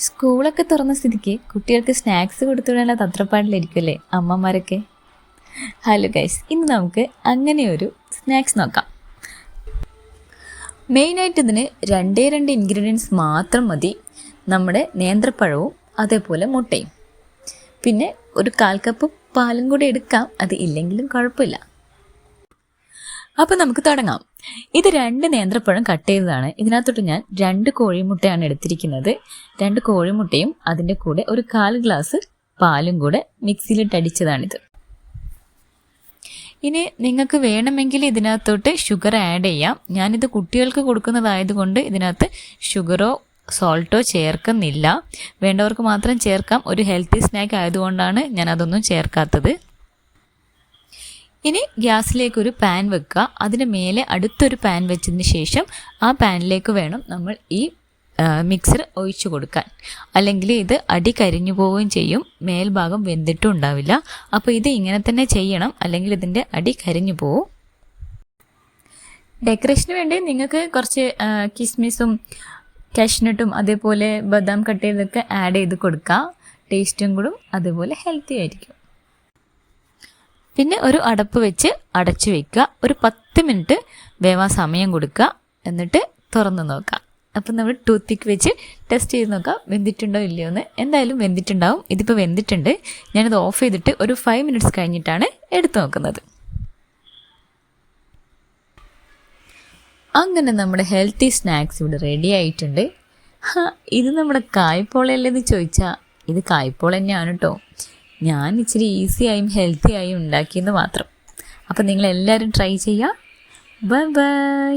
സ്കൂളൊക്കെ തുറന്ന സ്ഥിതിക്ക് കുട്ടികൾക്ക് സ്നാക്സ് കൊടുത്തുവിടാനുള്ള തത്രപ്പാടിലായിരിക്കുമല്ലേ അമ്മമാരൊക്കെ. ഹലോ ഗൈസ്, ഇന്ന് നമുക്ക് അങ്ങനെ ഒരു സ്നാക്സ് നോക്കാം. മെയിനായിട്ട് ഇതിന് രണ്ടേ ഇൻഗ്രീഡിയൻസ് മാത്രം മതി. നമ്മുടെ നേന്ത്രപ്പഴവും അതേപോലെ മുട്ടയും, പിന്നെ ഒരു 1/4 കപ്പ് പാലും കൂടി എടുക്കാം. അത് ഇല്ലെങ്കിലും കുഴപ്പമില്ല. അപ്പോൾ നമുക്ക് തുടങ്ങാം. ഇത് 2 നേന്ത്രപ്പഴം കട്ട് ചെയ്തതാണ്. ഇതിനകത്തോട്ട് ഞാൻ 2 കോഴിമുട്ടയാണ് എടുത്തിരിക്കുന്നത്. 2 കോഴിമുട്ടയും അതിൻ്റെ കൂടെ ഒരു 1/4 ഗ്ലാസ് പാലും കൂടെ മിക്സിയിലിട്ട് അടിച്ചതാണിത്. ഇനി നിങ്ങൾക്ക് വേണമെങ്കിൽ ഇതിനകത്തോട്ട് ഷുഗർ ആഡ് ചെയ്യാം. ഞാനിത് കുട്ടികൾക്ക് കൊടുക്കുന്നതായതുകൊണ്ട് ഇതിനകത്ത് ഷുഗറോ സോൾട്ടോ ചേർക്കുന്നില്ല. വേണ്ടവർക്ക് മാത്രം ചേർക്കാം. ഒരു ഹെൽത്തി സ്നാക്ക് ആയതുകൊണ്ടാണ് ഞാൻ അതൊന്നും ചേർക്കാത്തത്. ഇനി ഗ്യാസിലേക്കൊരു പാൻ വെക്കുക. അതിന് മേലെ അടുത്തൊരു പാൻ വെച്ചതിന് ശേഷം ആ പാനിലേക്ക് വേണം നമ്മൾ ഈ മിക്സർ ഒഴിച്ചു കൊടുക്കാൻ. അല്ലെങ്കിൽ ഇത് അടി കരിഞ്ഞു പോവുകയും ചെയ്യും, മേൽഭാഗം വെന്തിട്ടും ഉണ്ടാവില്ല. അപ്പോൾ ഇത് ഇങ്ങനെ തന്നെ ചെയ്യണം, അല്ലെങ്കിൽ ഇതിൻ്റെ അടി കരിഞ്ഞു പോവും. ഡെക്കറേഷന് വേണ്ടി നിങ്ങൾക്ക് കുറച്ച് കിസ്മിസും കാഷ്നട്ടും അതേപോലെ ബദാം കട്ട് ചെയ്തൊക്കെ ആഡ് ചെയ്ത് കൊടുക്കുക. ടേസ്റ്റും കൂടും, അതേപോലെ ഹെൽത്തി ആയിരിക്കും. പിന്നെ ഒരു അടപ്പ് വെച്ച് അടച്ചു വയ്ക്കുക. ഒരു 10 മിനിറ്റ് വേവാൻ സമയം കൊടുക്കുക. എന്നിട്ട് തുറന്ന് നോക്കാം. അപ്പം നമ്മൾ ടൂത്ത് പിക്ക് വെച്ച് ടെസ്റ്റ് ചെയ്ത് നോക്കാം വെന്തിട്ടുണ്ടോ ഇല്ലയോ എന്ന്. എന്തായാലും വെന്തിട്ടുണ്ടാവും. ഇതിപ്പോൾ വെന്തിട്ടുണ്ട്. ഞാനിത് ഓഫ് ചെയ്തിട്ട് ഒരു 5 മിനിറ്റ്സ് കഴിഞ്ഞിട്ടാണ് എടുത്തു നോക്കുന്നത്. അങ്ങനെ നമ്മുടെ ഹെൽത്തി സ്നാക്സ് ഇവിടെ റെഡി ആയിട്ടുണ്ട്. ഇത് നമ്മുടെ കായ്പോളയല്ലേന്ന് ചോദിച്ചാൽ ഇത് കായ്പോള തന്നെയാണ് കേട്ടോ. ഞാൻ ഇച്ചിരി ഈസി ആയും ഹെൽത്തി ആയും ഉണ്ടാക്കിയെന്ന് മാത്രം. അപ്പോൾ നിങ്ങളെല്ലാവരും ട്രൈ ചെയ്യുക. Bye bye.